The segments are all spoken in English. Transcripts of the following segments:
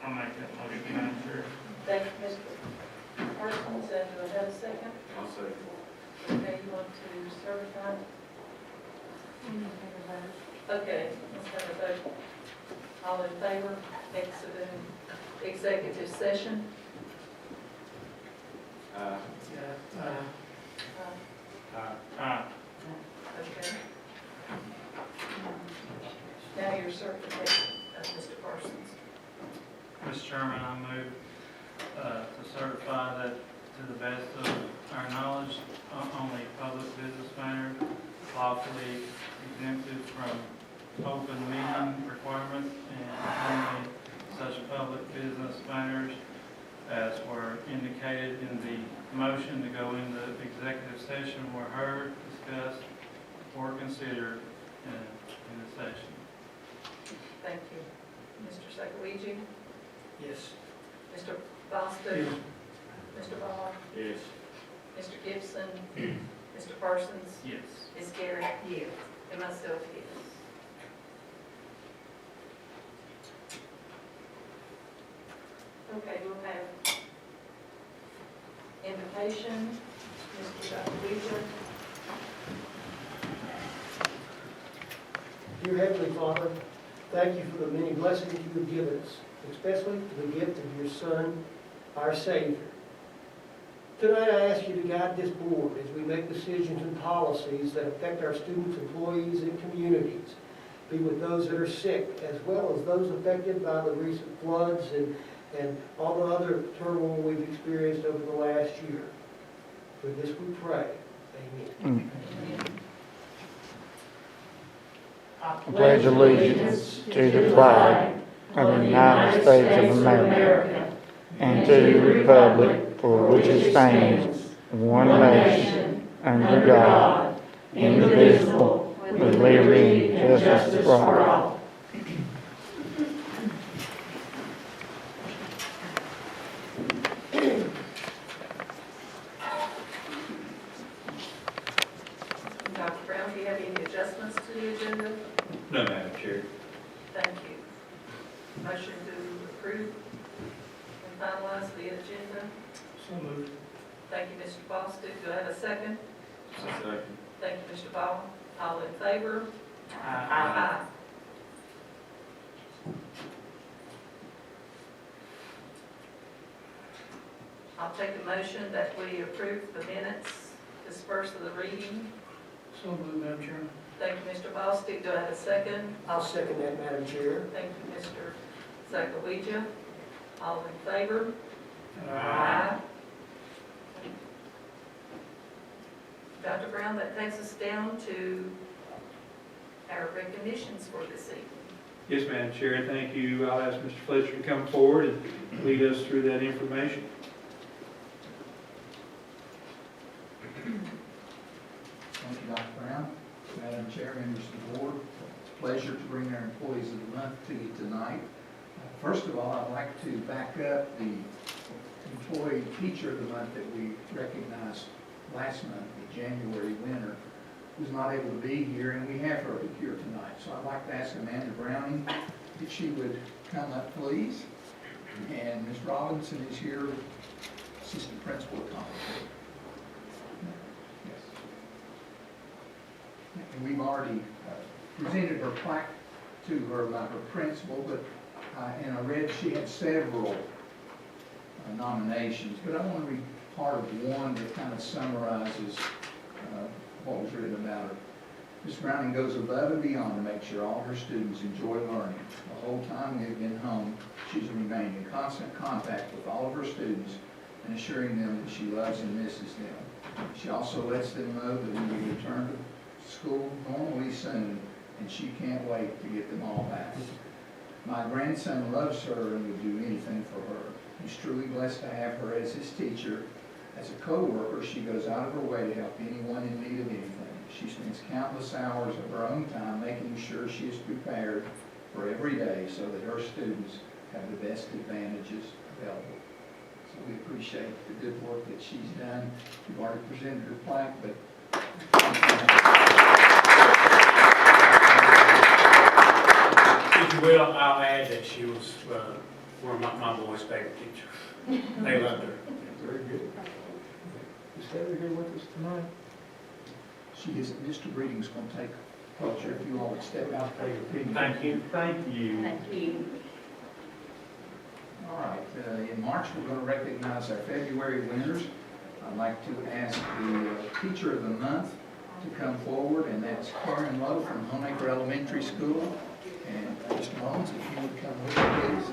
I'll make that motion, Madam Chair. Thank you, Mr. Parsons, and do I have a second? I'll second. Okay, you want to certify? Okay, let's have a vote. All in favor, exiting executive session? Okay. Now your certification, Mr. Parsons. Mr. Chairman, I move to certify that to the best of our knowledge, only public business matters lawfully exempted from open meeting requirements and only such public business matters as were indicated in the motion to go into executive session were heard, discussed, or considered in the session. Thank you. Mr. Sakaguchi? Yes. Mr. Boston? Mr. Ball? Yes. Mr. Gibson? Mr. Parsons? Yes. Ms. Garrett? Yes. And myself, yes. Okay, we'll have invitation, Mr. Sakaguchi. Dear Heavenly Father, thank you for the many blessings you have given us, especially for the gift of your Son, our Savior. Tonight I ask you to guide this board as we make decisions and policies that affect our students, employees, and communities. Be with those that are sick, as well as those affected by the recent floods and all the other turmoil we've experienced over the last year. For this we pray. Amen. I pledge allegiance to the flag of the United States of America and to the republic for which it stands, one nation, under God, indivisible, with liberty and justice for all. Dr. Brown, do you have any adjustments to the agenda? No, Madam Chair. Thank you. Motion to approve and finalize the agenda. So moved. Thank you, Mr. Boston. Do I have a second? I'll second. Thank you, Mr. Ball. All in favor? Aye. I'll take a motion that we approve the minutes, disperse of the reading. So moved, Madam Chairman. Thank you, Mr. Bostic. Do I have a second? I'll second that, Madam Chair. Thank you, Mr. Sakaguchi. All in favor? Dr. Brown, that takes us down to our recognitions for this evening. Yes, Madam Chair, thank you. I'll ask Mr. Fletcher to come forward and lead us through that information. Thank you, Dr. Brown. Madam Chair, members of the board, it's a pleasure to bring our Employees of the Month to you tonight. First of all, I'd like to back up the Employee Teacher of the Month that we recognized last month, the January winner, who's not able to be here, and we have her here tonight. So I'd like to ask Amanda Browning if she would come up, please. And Ms. Robinson is here, Assistant Principal at College. And we've already presented her plaque to her by her principal, but and I read she had several nominations, but I want to read part of one that kind of summarizes what was written about her. Ms. Browning goes above and beyond to make sure all her students enjoy learning. The whole time we have been home, she's remained in constant contact with all of her students and assuring them that she loves and misses them. She also lets them know that we will return to school normally soon, and she can't wait to get them all back. My grandson loves her and would do anything for her. He's truly blessed to have her as his teacher. As a co-worker, she goes out of her way to help anyone in need of anything. She spends countless hours of her own time making sure she is prepared for every day so that her students have the best advantages available. So we appreciate the good work that she's done. We've already presented her plaque, but if you will, I'll add that she was were my boys' favorite teacher. They loved her. Very good. Is Heather here with us tonight? She isn't. Mr. Breeding's going to take a picture. If you all would step out, take a picture. Thank you. Thank you. Thank you. All right, in March, we're going to recognize our February winners. I'd like to ask the Teacher of the Month to come forward, and that's Karen Lowe from Homeacre Elementary School. And Mr. Mullins, if you would come with me, please.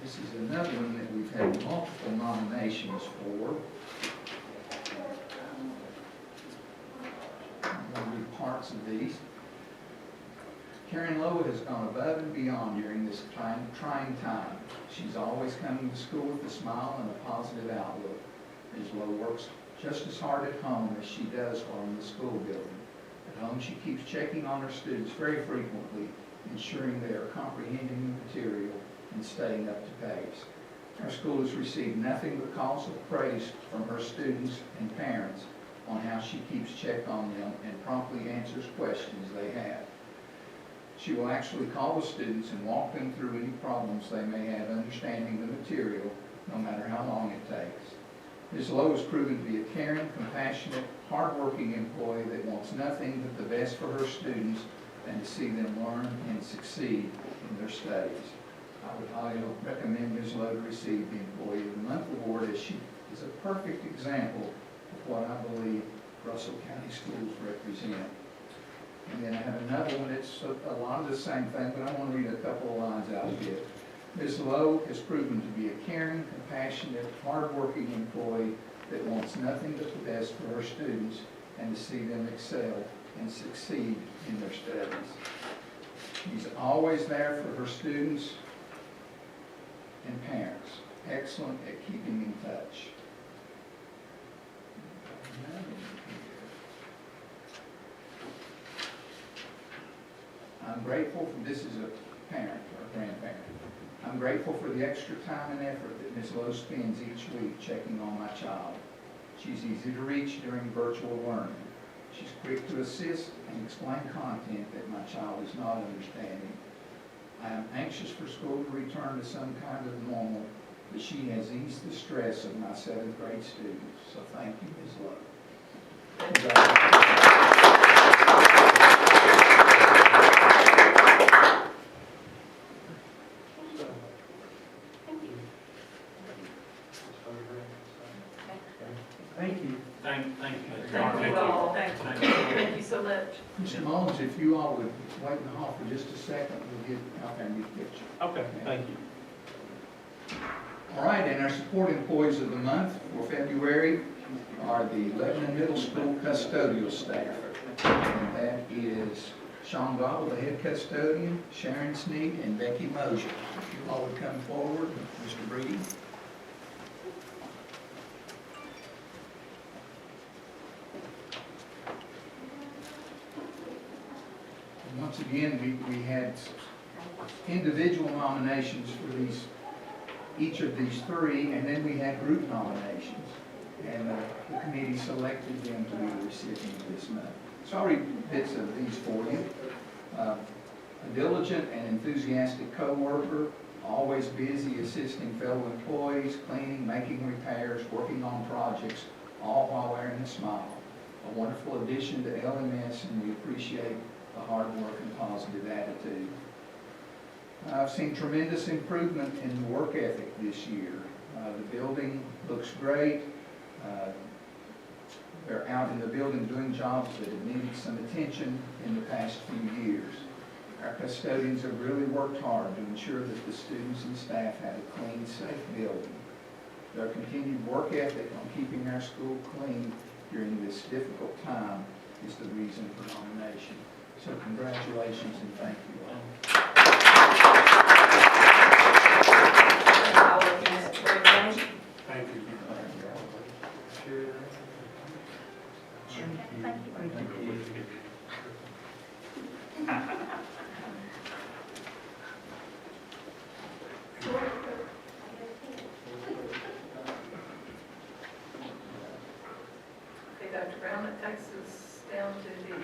This is another one that we've had multiple nominations for. I'm going to read parts of these. Karen Lowe has gone above and beyond during this trying time. She's always coming to school with a smile and a positive outlook. Ms. Lowe works just as hard at home as she does while in the school building. At home, she keeps checking on her students very frequently, ensuring they are comprehending the material and staying up to pace. Our school has received nothing but calls of praise from her students and parents on how she keeps check on them and promptly answers questions they have. She will actually call the students and walk them through any problems they may have understanding the material, no matter how long it takes. Ms. Lowe has proven to be a caring, compassionate, hardworking employee that wants nothing but the best for her students and to see them learn and succeed in their studies. I would highly recommend Ms. Lowe to receive the Employee of the Month award, as she is a perfect example of what I believe Russell County schools represent. And then I have another one that's a lot of the same thing, but I want to read a couple of lines out of it. Ms. Lowe has proven to be a caring, compassionate, hardworking employee that wants nothing but the best for her students and to see them excel and succeed in their studies. She's always there for her students and parents. Excellent at keeping in touch. I'm grateful for, this is a parent or a grandparent. I'm grateful for the extra time and effort that Ms. Lowe spends each week checking on my child. She's easy to reach during virtual learning. She's quick to assist and explain content that my child is not understanding. I am anxious for school to return to some kind of normal, but she has eased the stress of my 7th grade students. So thank you, Ms. Lowe. Thank you. Thank you. Thank you all. Thank you so much. Mr. Mullins, if you all would wait in the hall for just a second, we'll get out there and get a picture. Okay, thank you. All right, and our support employees of the month for February are the Lebanon Middle School custodial staff. And that is Sean Gobble, the head custodian, Sharon Sneed, and Becky Mosier. If you all would come forward, Mr. Breeding. And once again, we had individual nominations for each of these three, and then we had group nominations. And the committee selected them to be the recipients this month. So I'll read bits of these for you. A diligent and enthusiastic coworker, always busy assisting fellow employees, cleaning, making repairs, working on projects, all while wearing a smile. A wonderful addition to LMS, and we appreciate the hard work and positive attitude. I've seen tremendous improvement in the work ethic this year. The building looks great. They're out in the building doing jobs that have needed some attention in the past few years. Our custodians have really worked hard to ensure that the students and staff have a clean, safe building. Their continued work ethic on keeping our school clean during this difficult time is the reason for nomination. So congratulations and thank you all. I'll let you know for everyone. Thank you. Brown, that takes us down to the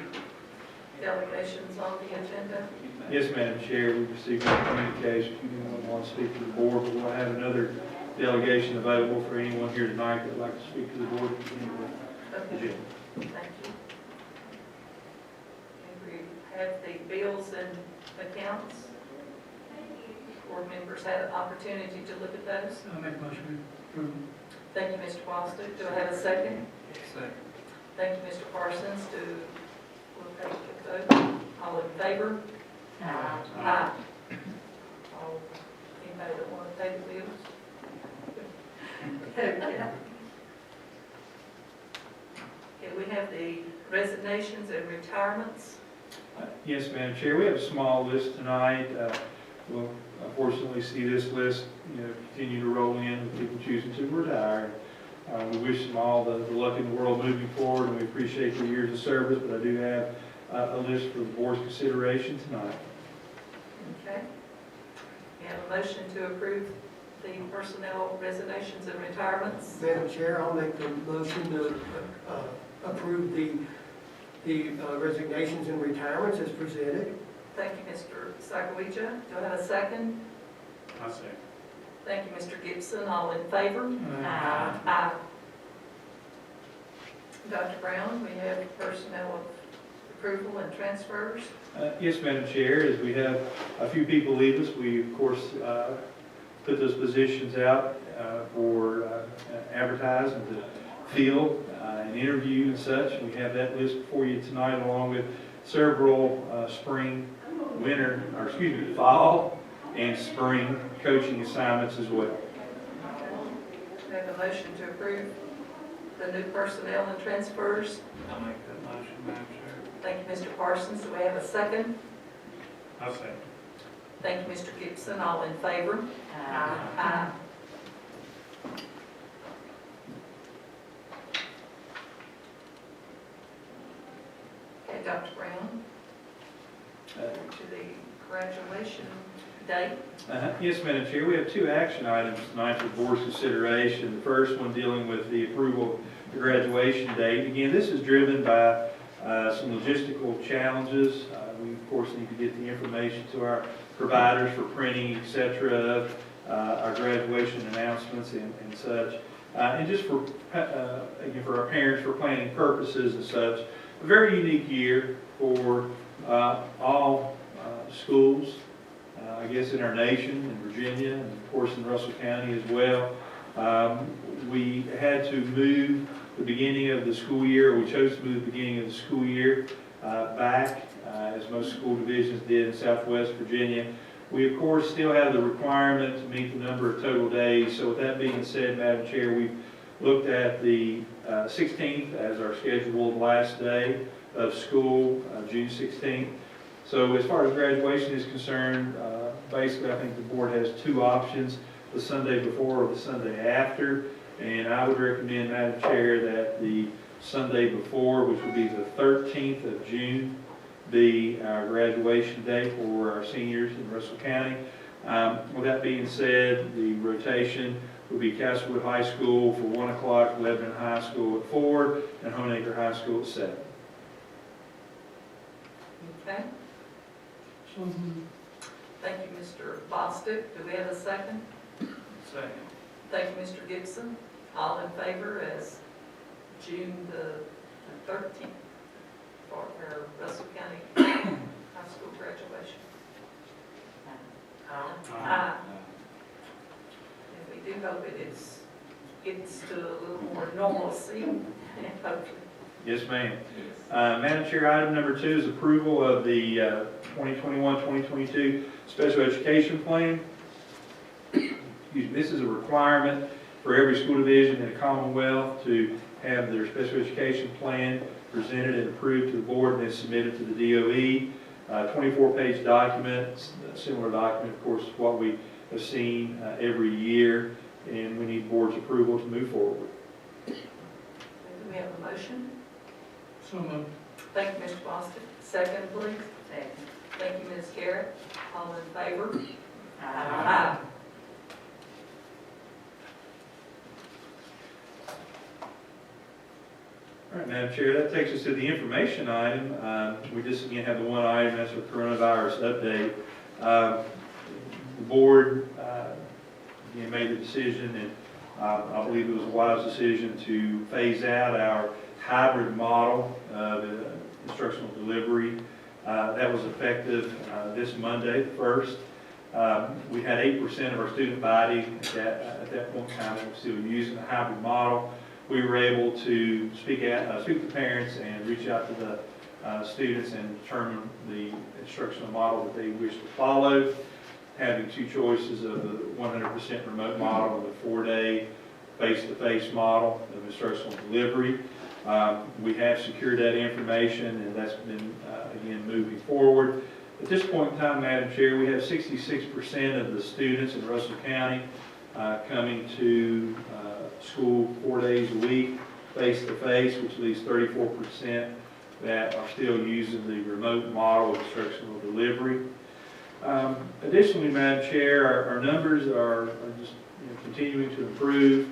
delegations on the agenda. Yes, Madam Chair, we received no communication. If anyone wants to speak to the board, but we'll have another delegation available for anyone here tonight that would like to speak to the board. Okay, thank you. And we have the bills and accounts. Board members had an opportunity to look at those. I'll make a motion to approve. Thank you, Mr. Bostic. Do I have a second? Second. Thank you, Mr. Parsons. We'll take the vote. All in favor? Aye. All, anybody that want to pay the bills? Okay. Okay, we have the resignations and retirements. Yes, Madam Chair, we have a small list tonight. We'll unfortunately see this list, continue to roll in with people choosing to retire. We wish them all the luck in the world moving forward, and we appreciate their years of service, but I do have a list for the board's consideration tonight. Okay. We have a motion to approve the personnel resignations and retirements. Madam Chair, I'll make the motion to approve the resignations and retirements as presented. Thank you, Mr. Sakowicza. Do I have a second? I'll second. Thank you, Mr. Gibson. All in favor? Aye. Aye. Dr. Brown, we have personnel approval and transfers. Yes, Madam Chair, as we have a few people leave us, we of course put those positions out for advertising to fill and interview and such. We have that list before you tonight, along with several fall and spring coaching assignments as well. We have a motion to approve the new personnel and transfers. I'll make that motion, Madam Chair. Thank you, Mr. Parsons. Do we have a second? I'll second. Thank you, Mr. Gibson. All in favor? Aye. Okay, Dr. Brown, to the graduation date. Yes, Madam Chair, we have two action items tonight for the board's consideration. The first one dealing with the approval of the graduation date. Again, this is driven by some logistical challenges. We, of course, need to get the information to our providers for printing, et cetera, of our graduation announcements and such. And just for, again, for our parents, for planning purposes and such. A very unique year for all schools, I guess, in our nation, in Virginia, and of course in Russell County as well. We had to move the beginning of the school year, or we chose to move the beginning of the school year back, as most school divisions did in Southwest Virginia. We, of course, still have the requirement to meet the number of total days. So with that being said, Madam Chair, we've looked at the 16th as our scheduled last day of school, June 16th. So as far as graduation is concerned, basically I think the board has two options, the Sunday before or the Sunday after. And I would recommend, Madam Chair, that the Sunday before, which would be the 13th of June, be our graduation day for our seniors in Russell County. With that being said, the rotation would be Castlewood High School for 1 o'clock, Lebanon High School at 4, and Honeacre High School at 7. Okay. Thank you, Mr. Bostic. Do we have a second? Second. Thank you, Mr. Gibson. All in favor as June the 13th for our Russell County High School graduation. Aye. And we do hope it gets to a little more normalcy, hopefully. Yes, ma'am. Madam Chair, item number 2 is approval of the 2021-2022 Special Education Plan. Excuse me, this is a requirement for every school division in the Commonwealth to have their special education plan presented and approved to the board and then submitted to the DOE. 24-page document, a similar document, of course, is what we have seen every year, and we need board's approval to move forward. Do we have a motion? So moved. Thank you, Mr. Bostic. Second, please. Second. Thank you, Ms. Garrett. All in favor? Aye. All right, Madam Chair, that takes us to the information item. We just again have the one item, that's our coronavirus update. The board again made the decision, and I believe it was a wise decision to phase out our hybrid model of instructional delivery. That was effective this Monday, the 1st. We had 8% of our student body at that point in time that was still using the hybrid model. We were able to speak to parents and reach out to the students and determine the instructional model that they wish to follow, having two choices of the 100% remote model and the 4-day face-to-face model of instructional delivery. We have secured that information, and that's been, again, moving forward. At this point in time, Madam Chair, we have 66% of the students in Russell County coming to school 4 days a week, face-to-face, which leaves 34% that are still using the remote model of instructional delivery. Additionally, Madam Chair, our numbers are just continuing to improve.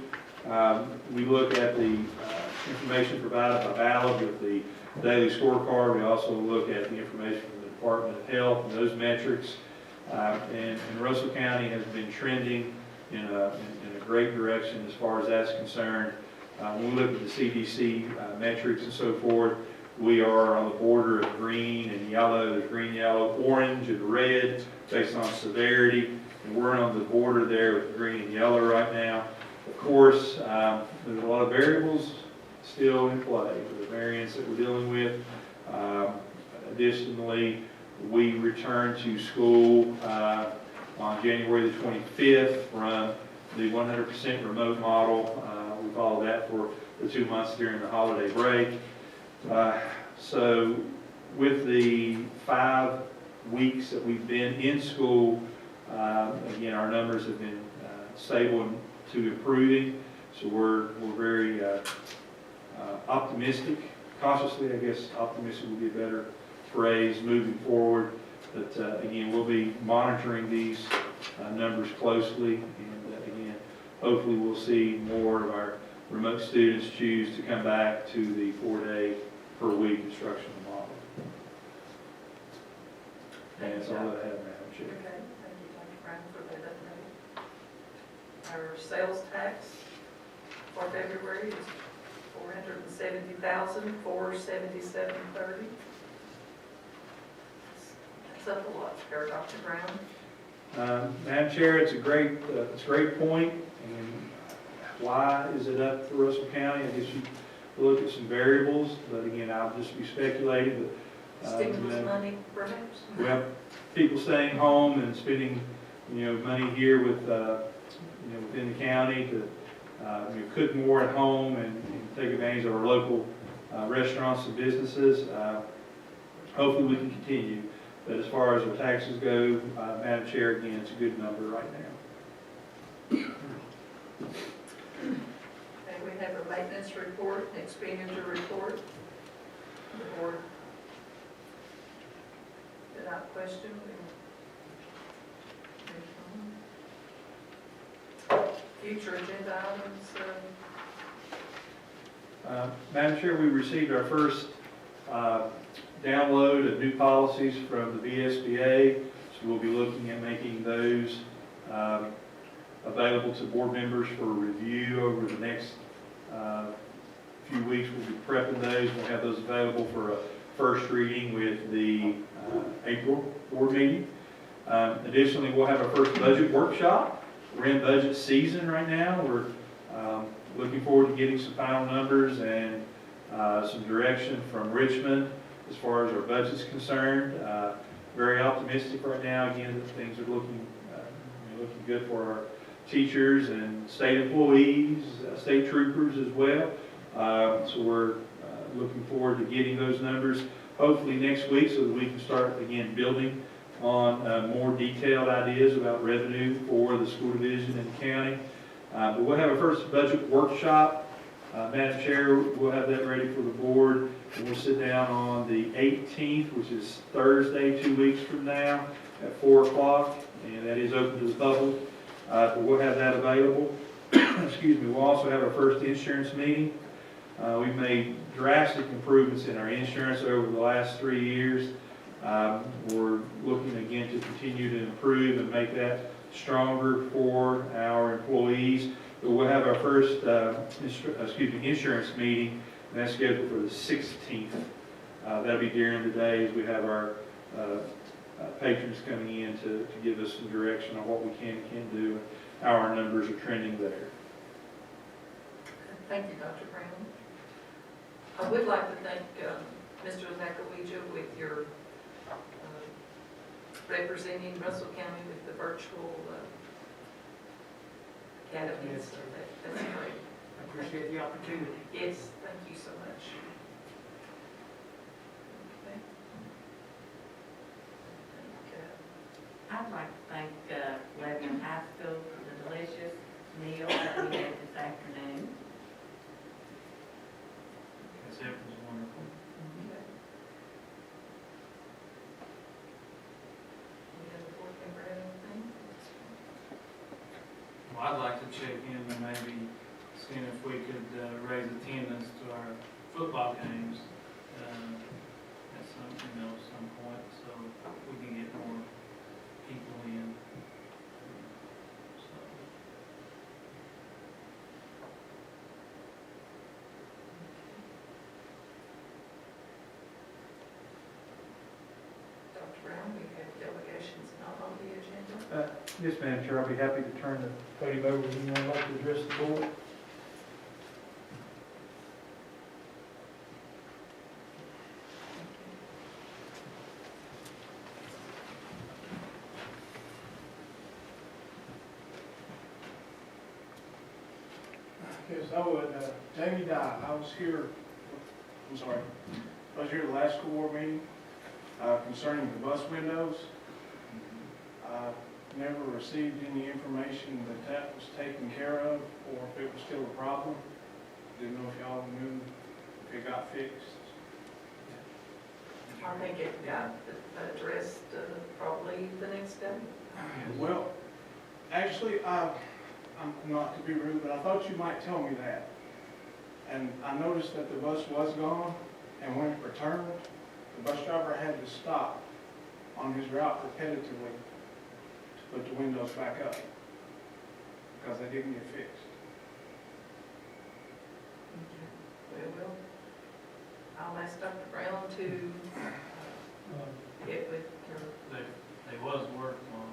We look at the information provided by Ballard with the daily scorecard. We also look at the information from the Department of Health and those metrics. And Russell County has been trending in a great direction as far as that's concerned. When we look at the CDC metrics and so forth, we are on the border of green and yellow. There's green, yellow, orange, and red based on severity. And we're on the border there with green and yellow right now. Of course, there's a lot of variables still in play for the variants that we're dealing with. Additionally, we return to school on January the 25th from the 100% remote model. We followed that for the 2 months during the holiday break. So with the 5 weeks that we've been in school, again, our numbers have been stable to improving. So we're very optimistic, cautiously, I guess optimistic would be a better phrase, moving forward. But again, we'll be monitoring these numbers closely, and again, hopefully we'll see more of our remote students choose to come back to the 4-day per week instructional model. And that's all that I have, Madam Chair. Okay, thank you, Dr. Brown, for that update. Our sales tax for February is $470,477.30. That's up a lot, there, Dr. Brown. Madam Chair, it's a great point. And why is it up for Russell County? I guess you look at some variables, but again, I'll just be speculating. But Stimulus money, perhaps? well, people staying home and spending, money here with, within the county to cook more at home and take advantage of our local restaurants and businesses. Hopefully we can continue. But as far as our taxes go, Madam Chair, again, it's a good number right now. Okay, we have a maintenance report, an expenditure report. The board without question. Future agenda items. Madam Chair, we received our first download of new policies from the VSBA, so we'll be looking at making those available to board members for review over the next few weeks. We'll be prepping those. We'll have those available for a first reading with the April board meeting. Additionally, we'll have our first budget workshop. We're in budget season right now. We're looking forward to getting some final numbers and some direction from Richmond as far as our budget's concerned. Very optimistic right now. Again, that things are looking good for our teachers and state employees, state troopers as well. So we're looking forward to getting those numbers hopefully next week so that we can start again building on more detailed ideas about revenue for the school division and the county. But we'll have a first budget workshop. Madam Chair, we'll have that ready for the board. And we'll sit down on the 18th, which is Thursday, 2 weeks from now, at 4 o'clock, and that is open to the public. But we'll have that available. Excuse me. We'll also have our first insurance meeting We've made drastic improvements in our insurance over the last 3 years. We're looking again to continue to improve and make that stronger for our employees. But we'll have our first insurance meeting, and that's scheduled for the 16th. That'll be during the day as we have our patrons coming in to give us some direction on what we can and can't do, and how our numbers are trending there. Thank you, Dr. Brown. I would like to thank Mr. Nakawija with your representing Russell County with the virtual academies. Yes. That's great. I appreciate the opportunity. Yes, thank you so much. Okay. I'd like to thank Lebanon High School for the delicious meal that we had this afternoon. Yes, it was wonderful. Any other board member have anything? Well, I'd like to check in and maybe see if we could raise attendance to our football games at some point, so we can get more people in. So, Dr. Brown, we have delegations not on the agenda. Yes, Madam Chair, I'll be happy to turn the podium over to anyone who'd like to address the board. Yes, I would, Jamie Dye, I was here at the last school board meeting concerning the bus windows. I never received any information that that was taken care of, or if it was still a problem. Didn't know if y'all knew if it got fixed. I think it got addressed probably the next day. Well, actually, I'm not to be rude, but I thought you might tell me that. And I noticed that the bus was gone, and when it returned, the bus driver had to stop on his route repetitively to put the windows back up, because they didn't get fixed. Well, I'll ask Dr. Brown to get with your, they was worked on.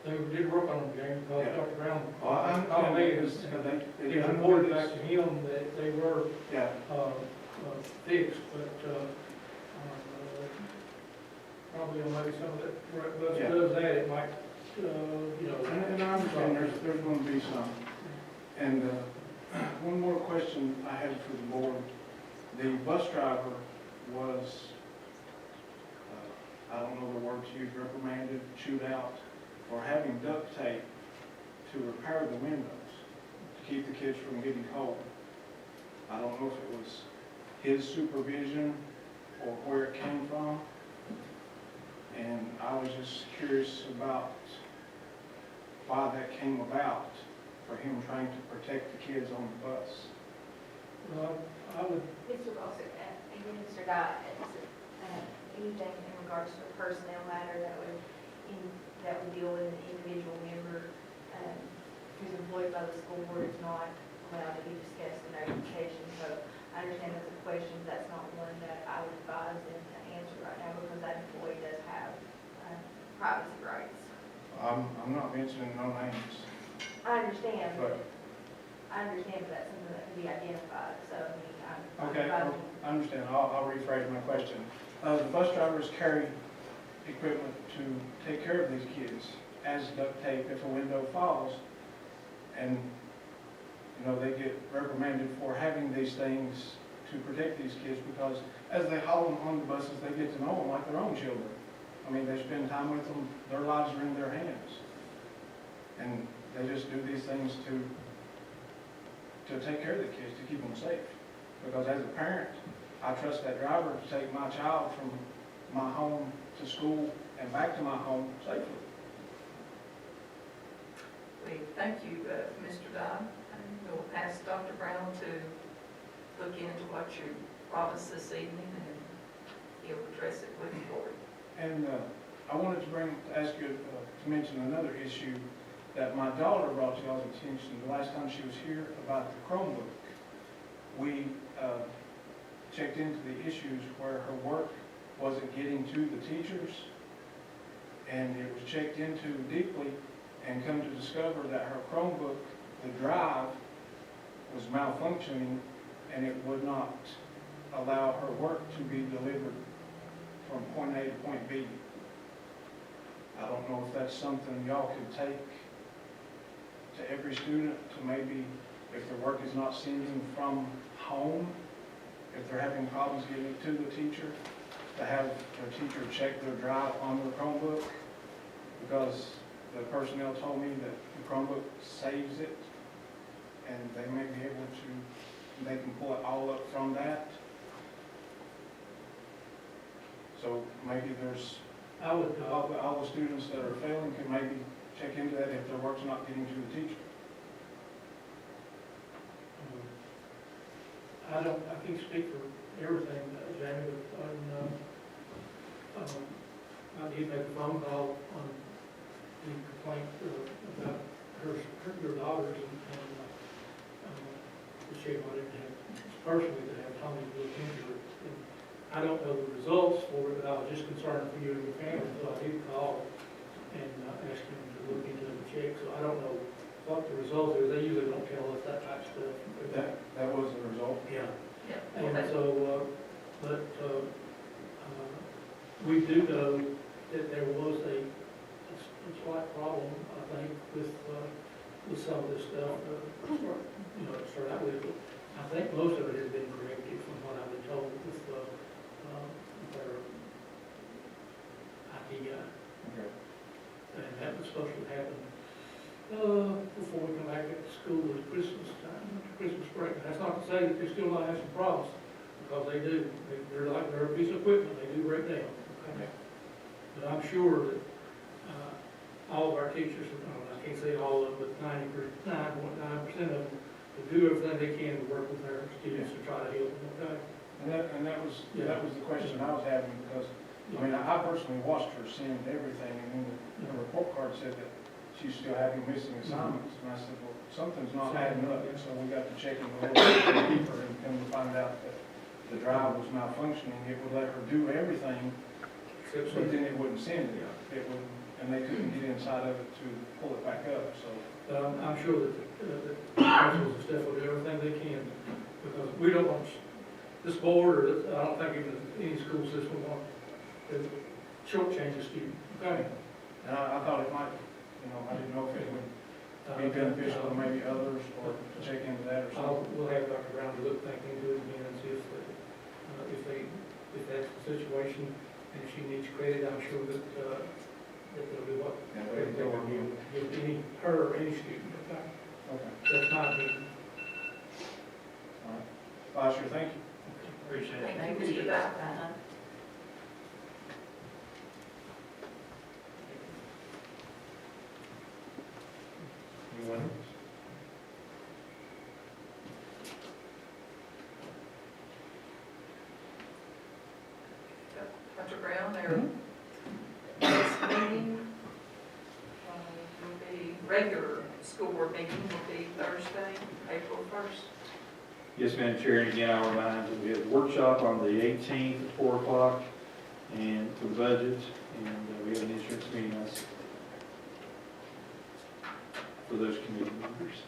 They did work on the game, because Yeah. Dr. Brown Well, I called me, understand and they he didn't reported do back this. to him that they were Yeah, fixed, but probably on maybe some of that, where it bus Yeah. does that, it might, you know. and I understand there's going to be some. And one more question I had for the board. The bus driver was, I don't know the word to use, reprimanded, chewed out for having duct tape to repair the windows, to keep the kids from getting cold. I don't know if it was his supervision or where it came from. And I was just curious about why that came about, for him trying to protect the kids on the bus. I would, Mr. Gossett, Mr. Dye, anything in regards to a personnel matter that would deal with an individual member who's employed by the school board is not allowed to be discussed in notification. So I understand that's a question, that's not one that I would advise them to answer right now, because that employee does have privacy rights. I'm not mentioning no names, I understand, but, but that's something that can be identified, so I mean, I'm okay, advising. I understand. I'll rephrase my question. The bus drivers carry equipment to take care of these kids, as duct tape if a window falls. And, you know, they get reprimanded for having these things to protect these kids, because as they haul them on the buses, they get to know them like their own children. I mean, they spend time with them, their lives are in their hands. And they just do these things to take care of the kids, to keep them safe. Because as a parent, I trust that driver to take my child from my home to school and back to my home safely. we thank you, Mr. Dodd. And we'll ask Dr. Brown to look into what you promised this evening, and he'll address it with the board. And I wanted to ask you to mention another issue that my daughter brought to y'all's attention the last time she was here about the Chromebook. We checked into the issues where her work wasn't getting to the teachers, and it was checked into deeply, and come to discover that her Chromebook, the drive, was malfunctioning, and it would not allow her work to be delivered from point A to point B. I don't know if that's something y'all could take to every student, to maybe, if their work is not sending from home, if they're having problems getting it to the teacher, to have their teacher check their drive on their Chromebook, because the personnel told me that the Chromebook saves it, and they may be able to, they can pull it all up from that. So maybe there's, I would, all the students that are failing can maybe check into that if their work's not getting to the teacher. I can't speak for everything, Jamie, but I did make a phone call on the complaint about your daughters, and the shame I didn't have personally to have Tommy look into it. And I don't know the results for it, but I was just concerned for you and your family, so I did call and ask him to look into it and check. So I don't know what the results is. They usually don't tell us that type of stuff. That was the result. Yeah. Yeah. And so, we do know that there was a slight problem, I think, with some of this stuff, you know, to start out with. I think most of it has been corrected from what I've been told with their IT guy. Okay. And that was supposed to happen before we come back at school at Christmas time, Christmas break. And that's not to say that they still not have some problems, because they do. They're like, they're a piece of equipment, they do break down. Okay? But I'm sure that all of our teachers, I can't say all of them, but 99.9% of them will do everything they can to work with their students to try to help them, okay? And that was the question I was having, because, I mean, I personally watched her send everything, and then the report card said that she's still having missing assignments, and I said, well, something's not adding up, and so we got to check in a little bit deeper, and come to find out that the drive was malfunctioning. It would let her do everything, but then it wouldn't send it. It would, and they couldn't get inside of it to pull it back up, so. I'm sure that the principals and staff will do everything they can, because we don't want, this board, or I don't think even any school system want to shortchange a student, okay? And I thought it might, you know, I didn't know if it would be beneficial to maybe others, or to check into that or something. We'll have Dr. Brown to look back into it again and see if that's the situation, and if she needs credit, I'm sure that they'll do what Yeah, credit they will give her or any student, okay? Okay. That's my opinion. All right. Vice Chair, thank you. Appreciate it. Thank you, Mr. Dye. Anyone else? Dr. Brown, our next meeting will be, regular school board meeting will be Thursday, April 1st. Yes, Madam Chair, and again, I'll remind that we have the workshop on the 18th at 4 o'clock, and for the budget, and we have an insurance meeting us for those committee members.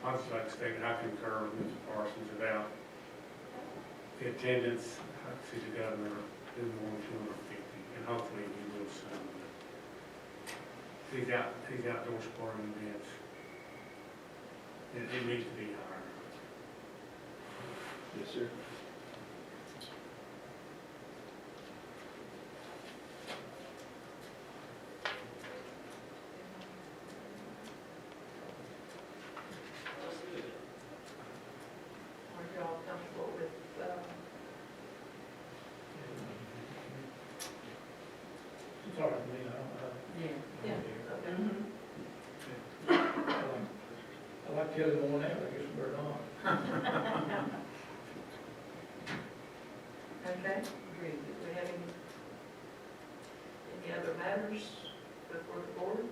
I'd just like to state that I concur with Mr. Parsons about the attendance. I see the governor doing more than 250, and hopefully he will soon. These outdoor sporting events, it needs to be higher. Yes, sir. Are you all comfortable with, Sorry, I mean, kill him on that, I guess we better not. Okay, do we have any other matters before the board?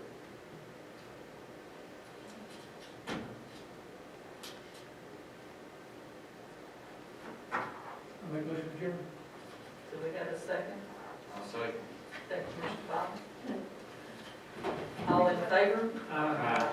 I make a motion to adjourn. Do we have a second? I'll second. Second, Mr. Bowden. All in favor? Aye.